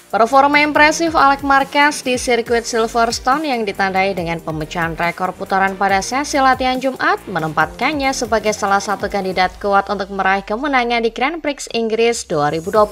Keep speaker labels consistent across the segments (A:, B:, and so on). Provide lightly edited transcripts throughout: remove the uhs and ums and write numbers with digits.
A: Performa impresif Alex Marquez di sirkuit Silverstone yang ditandai dengan pemecahan rekor putaran pada sesi latihan Jumat menempatkannya sebagai salah satu kandidat kuat untuk meraih kemenangan di Grand Prix Inggris 2025.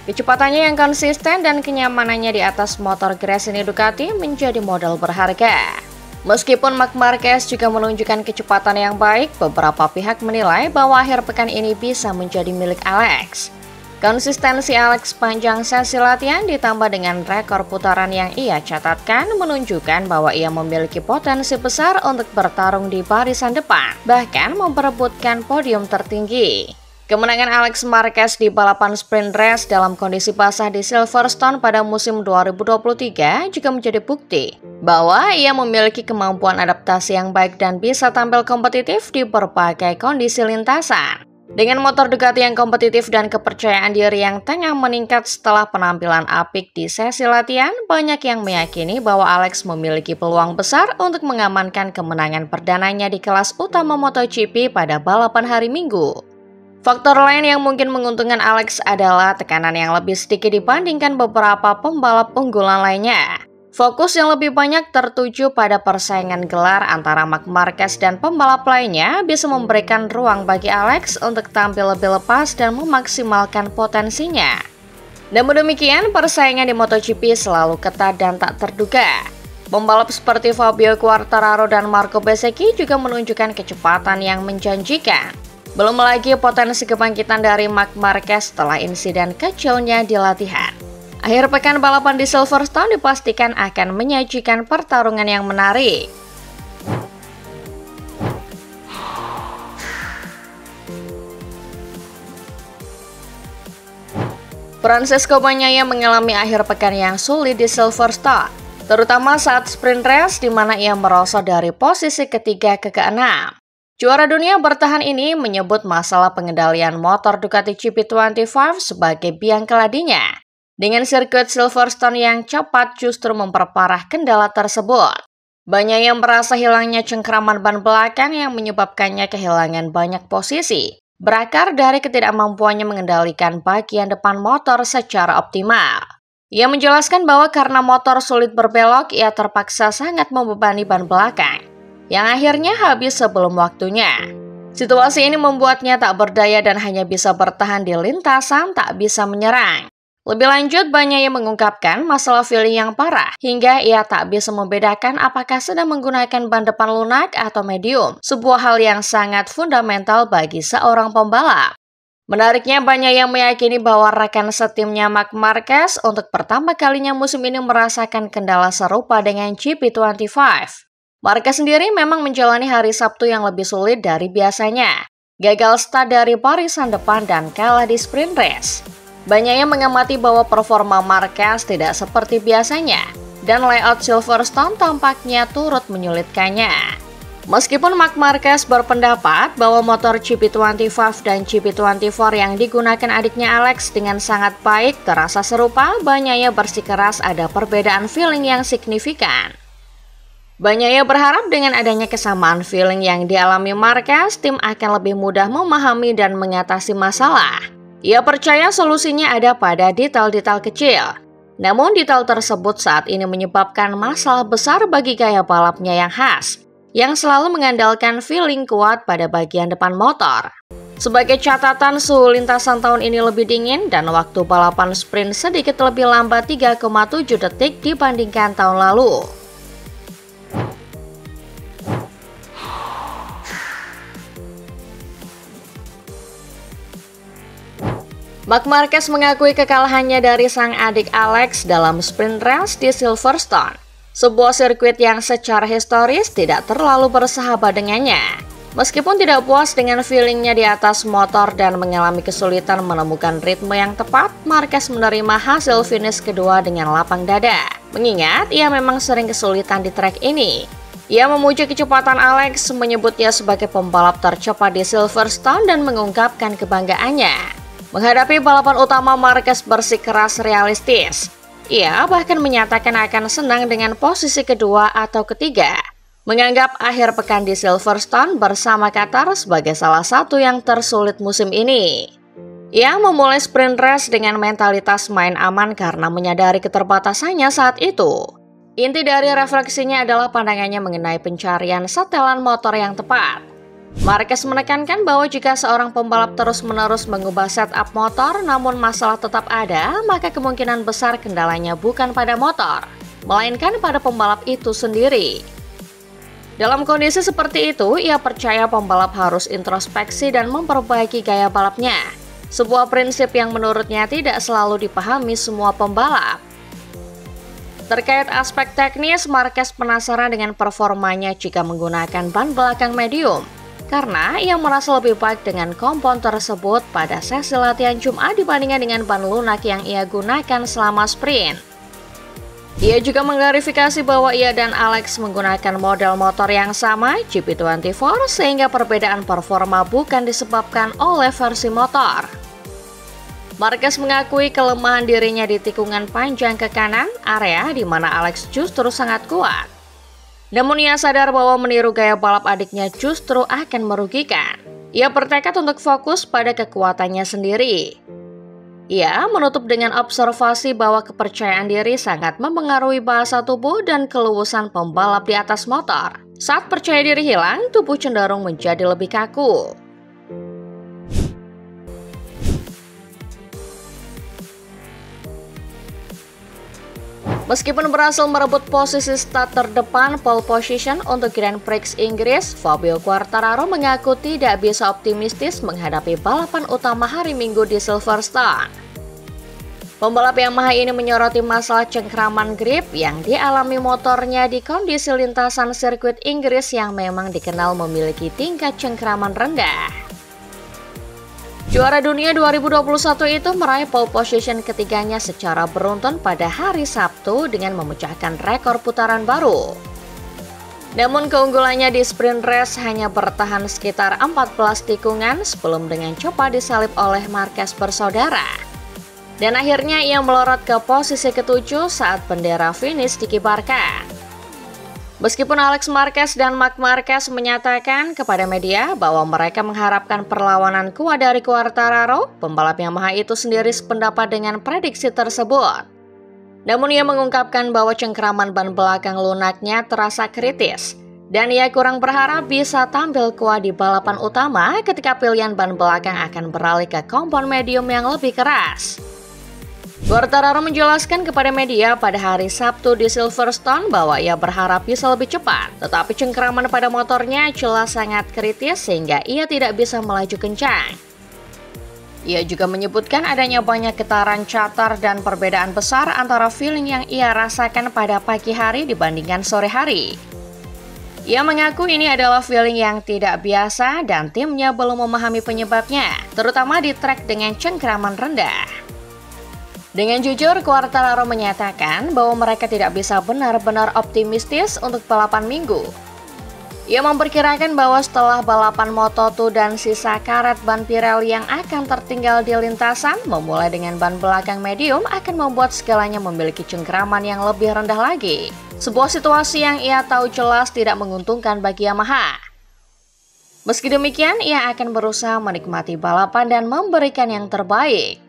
A: Kecepatannya yang konsisten dan kenyamanannya di atas motor Gresini Ducati menjadi modal berharga. Meskipun Marc Marquez juga menunjukkan kecepatan yang baik, beberapa pihak menilai bahwa akhir pekan ini bisa menjadi milik Alex. Konsistensi Alex panjang sesi latihan ditambah dengan rekor putaran yang ia catatkan menunjukkan bahwa ia memiliki potensi besar untuk bertarung di barisan depan, bahkan memperebutkan podium tertinggi. Kemenangan Alex Marquez di balapan sprint race dalam kondisi basah di Silverstone pada musim 2023 juga menjadi bukti bahwa ia memiliki kemampuan adaptasi yang baik dan bisa tampil kompetitif di berbagai kondisi lintasan. Dengan motor Ducati yang kompetitif dan kepercayaan diri yang tengah meningkat setelah penampilan apik di sesi latihan, banyak yang meyakini bahwa Alex memiliki peluang besar untuk mengamankan kemenangan perdananya di kelas utama MotoGP pada balapan hari Minggu. Faktor lain yang mungkin menguntungkan Alex adalah tekanan yang lebih sedikit dibandingkan beberapa pembalap unggulan lainnya. Fokus yang lebih banyak tertuju pada persaingan gelar antara Marc Marquez dan pembalap lainnya bisa memberikan ruang bagi Alex untuk tampil lebih lepas dan memaksimalkan potensinya. Namun demikian, persaingan di MotoGP selalu ketat dan tak terduga. Pembalap seperti Fabio Quartararo dan Marco Bezzecchi juga menunjukkan kecepatan yang menjanjikan. Belum lagi potensi kebangkitan dari Marc Marquez setelah insiden kecilnya di latihan. Akhir pekan balapan di Silverstone dipastikan akan menyajikan pertarungan yang menarik. Francesco Bagnaia mengalami akhir pekan yang sulit di Silverstone, terutama saat sprint race di mana ia merosot dari posisi ketiga ke keenam. Juara dunia bertahan ini menyebut masalah pengendalian motor Ducati GP25 sebagai biang keladinya. Dengan sirkuit Silverstone yang cepat justru memperparah kendala tersebut. Bagnaia yang merasa hilangnya cengkraman ban belakang yang menyebabkannya kehilangan banyak posisi, berakar dari ketidakmampuannya mengendalikan bagian depan motor secara optimal. Ia menjelaskan bahwa karena motor sulit berbelok, ia terpaksa sangat membebani ban belakang, yang akhirnya habis sebelum waktunya. Situasi ini membuatnya tak berdaya dan hanya bisa bertahan di lintasan, tak bisa menyerang. Lebih lanjut, Bagnaia mengungkapkan masalah feeling yang parah, hingga ia tak bisa membedakan apakah sedang menggunakan ban depan lunak atau medium, sebuah hal yang sangat fundamental bagi seorang pembalap. Menariknya, Bagnaia meyakini bahwa rekan setimnya Marc Marquez untuk pertama kalinya musim ini merasakan kendala serupa dengan GP25. Marquez sendiri memang menjalani hari Sabtu yang lebih sulit dari biasanya, gagal start dari barisan depan dan kalah di sprint race. Bagnaia mengamati bahwa performa Marquez tidak seperti biasanya, dan layout Silverstone tampaknya turut menyulitkannya. Meskipun Marc Marquez berpendapat bahwa motor GP25 dan GP24 yang digunakan adiknya Alex dengan sangat baik terasa serupa, Bagnaia bersikeras ada perbedaan feeling yang signifikan. Bagnaia berharap dengan adanya kesamaan feeling yang dialami Marquez, tim akan lebih mudah memahami dan mengatasi masalah. Ia percaya solusinya ada pada detail-detail kecil. Namun detail tersebut saat ini menyebabkan masalah besar bagi gaya balapnya yang khas, yang selalu mengandalkan feeling kuat pada bagian depan motor. Sebagai catatan, suhu lintasan tahun ini lebih dingin dan waktu balapan sprint sedikit lebih lambat 3,7 detik dibandingkan tahun lalu. Marc Marquez mengakui kekalahannya dari sang adik Alex dalam sprint race di Silverstone, sebuah sirkuit yang secara historis tidak terlalu bersahabat dengannya. Meskipun tidak puas dengan feelingnya di atas motor dan mengalami kesulitan menemukan ritme yang tepat, Marquez menerima hasil finish kedua dengan lapang dada, mengingat ia memang sering kesulitan di trek ini. Ia memuji kecepatan Alex, menyebutnya sebagai pembalap tercepat di Silverstone dan mengungkapkan kebanggaannya. Menghadapi balapan utama, Marquez bersikeras realistis. Ia bahkan menyatakan akan senang dengan posisi kedua atau ketiga, menganggap akhir pekan di Silverstone bersama Qatar sebagai salah satu yang tersulit musim ini. Ia memulai sprint race dengan mentalitas main aman karena menyadari keterbatasannya saat itu. Inti dari refleksinya adalah pandangannya mengenai pencarian setelan motor yang tepat. Marquez menekankan bahwa jika seorang pembalap terus-menerus mengubah setup motor namun masalah tetap ada, maka kemungkinan besar kendalanya bukan pada motor, melainkan pada pembalap itu sendiri. Dalam kondisi seperti itu, ia percaya pembalap harus introspeksi dan memperbaiki gaya balapnya. Sebuah prinsip yang menurutnya tidak selalu dipahami semua pembalap. Terkait aspek teknis, Marquez penasaran dengan performanya jika menggunakan ban belakang medium, karena ia merasa lebih baik dengan kompon tersebut pada sesi latihan Jumat dibandingkan dengan ban lunak yang ia gunakan selama sprint. Ia juga mengklarifikasi bahwa ia dan Alex menggunakan model motor yang sama, GP24, sehingga perbedaan performa bukan disebabkan oleh versi motor. Marquez mengakui kelemahan dirinya di tikungan panjang ke kanan, area di mana Alex justru sangat kuat. Namun ia sadar bahwa meniru gaya balap adiknya justru akan merugikan. Ia bertekad untuk fokus pada kekuatannya sendiri. Ia menutup dengan observasi bahwa kepercayaan diri sangat mempengaruhi bahasa tubuh dan keluasan pembalap di atas motor. Saat percaya diri hilang, tubuh cenderung menjadi lebih kaku. Meskipun berhasil merebut posisi start terdepan pole position untuk Grand Prix Inggris, Fabio Quartararo mengaku tidak bisa optimistis menghadapi balapan utama hari Minggu di Silverstone. Pembalap Yamaha ini menyoroti masalah cengkraman grip yang dialami motornya di kondisi lintasan sirkuit Inggris yang memang dikenal memiliki tingkat cengkraman rendah. Juara dunia 2021 itu meraih pole position ketiganya secara beruntun pada hari Sabtu dengan memecahkan rekor putaran baru. Namun keunggulannya di sprint race hanya bertahan sekitar 14 tikungan sebelum dengan cepat disalip oleh Marquez bersaudara. Dan akhirnya ia melorot ke posisi ke-7 saat bendera finish dikibarkan. Meskipun Alex Marquez dan Marc Marquez menyatakan kepada media bahwa mereka mengharapkan perlawanan kuat dari Quartararo, pembalap Yamaha itu sendiri sependapat dengan prediksi tersebut. Namun ia mengungkapkan bahwa cengkraman ban belakang lunaknya terasa kritis, dan ia kurang berharap bisa tampil kuat di balapan utama ketika pilihan ban belakang akan beralih ke kompon medium yang lebih keras. Quartararo menjelaskan kepada media pada hari Sabtu di Silverstone bahwa ia berharap bisa lebih cepat, tetapi cengkraman pada motornya jelas sangat kritis sehingga ia tidak bisa melaju kencang. Ia juga menyebutkan adanya banyak getaran catur dan perbedaan besar antara feeling yang ia rasakan pada pagi hari dibandingkan sore hari. Ia mengaku ini adalah feeling yang tidak biasa dan timnya belum memahami penyebabnya, terutama di trek dengan cengkraman rendah. Dengan jujur, Quartararo menyatakan bahwa mereka tidak bisa benar-benar optimistis untuk balapan Minggu. Ia memperkirakan bahwa setelah balapan Moto2 dan sisa karet ban Pirelli yang akan tertinggal di lintasan, memulai dengan ban belakang medium akan membuat segalanya memiliki cengkraman yang lebih rendah lagi. Sebuah situasi yang ia tahu jelas tidak menguntungkan bagi Yamaha. Meski demikian, ia akan berusaha menikmati balapan dan memberikan yang terbaik.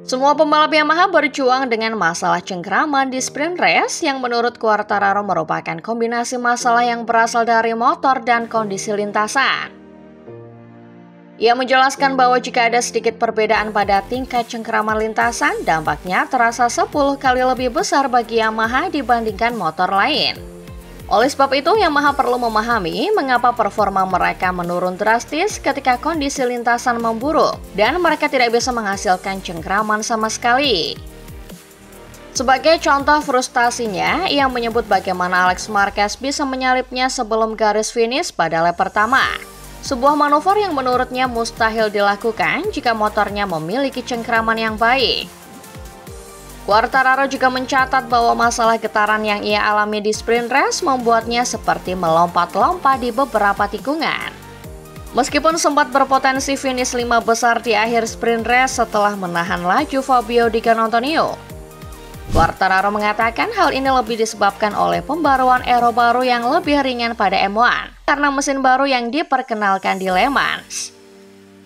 A: Semua pembalap Yamaha berjuang dengan masalah cengkraman di sprint race yang menurut Quartararo merupakan kombinasi masalah yang berasal dari motor dan kondisi lintasan. Ia menjelaskan bahwa jika ada sedikit perbedaan pada tingkat cengkraman lintasan, dampaknya terasa 10 kali lebih besar bagi Yamaha dibandingkan motor lain. Oleh sebab itu, Yamaha perlu memahami mengapa performa mereka menurun drastis ketika kondisi lintasan memburuk dan mereka tidak bisa menghasilkan cengkraman sama sekali. Sebagai contoh frustasinya, ia menyebut bagaimana Alex Marquez bisa menyalipnya sebelum garis finish pada lap pertama. Sebuah manuver yang menurutnya mustahil dilakukan jika motornya memiliki cengkraman yang baik. Quartararo juga mencatat bahwa masalah getaran yang ia alami di sprint race membuatnya seperti melompat-lompat di beberapa tikungan. Meskipun sempat berpotensi finish 5 besar di akhir sprint race setelah menahan laju Fabio Di Canontonio, Quartararo mengatakan hal ini lebih disebabkan oleh pembaruan aero baru yang lebih ringan pada M1 karena mesin baru yang diperkenalkan di Le Mans.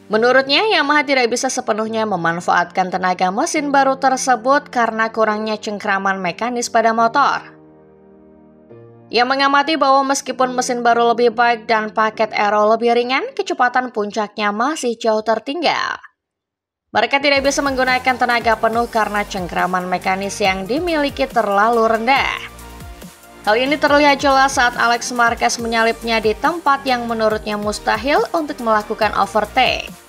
A: Menurutnya, Yamaha tidak bisa sepenuhnya memanfaatkan tenaga mesin baru tersebut karena kurangnya cengkraman mekanis pada motor. Ia mengamati bahwa meskipun mesin baru lebih baik dan paket aero lebih ringan, kecepatan puncaknya masih jauh tertinggal. Mereka tidak bisa menggunakan tenaga penuh karena cengkraman mekanis yang dimiliki terlalu rendah. Hal ini terlihat jelas saat Alex Marquez menyalipnya di tempat yang menurutnya mustahil untuk melakukan overtake.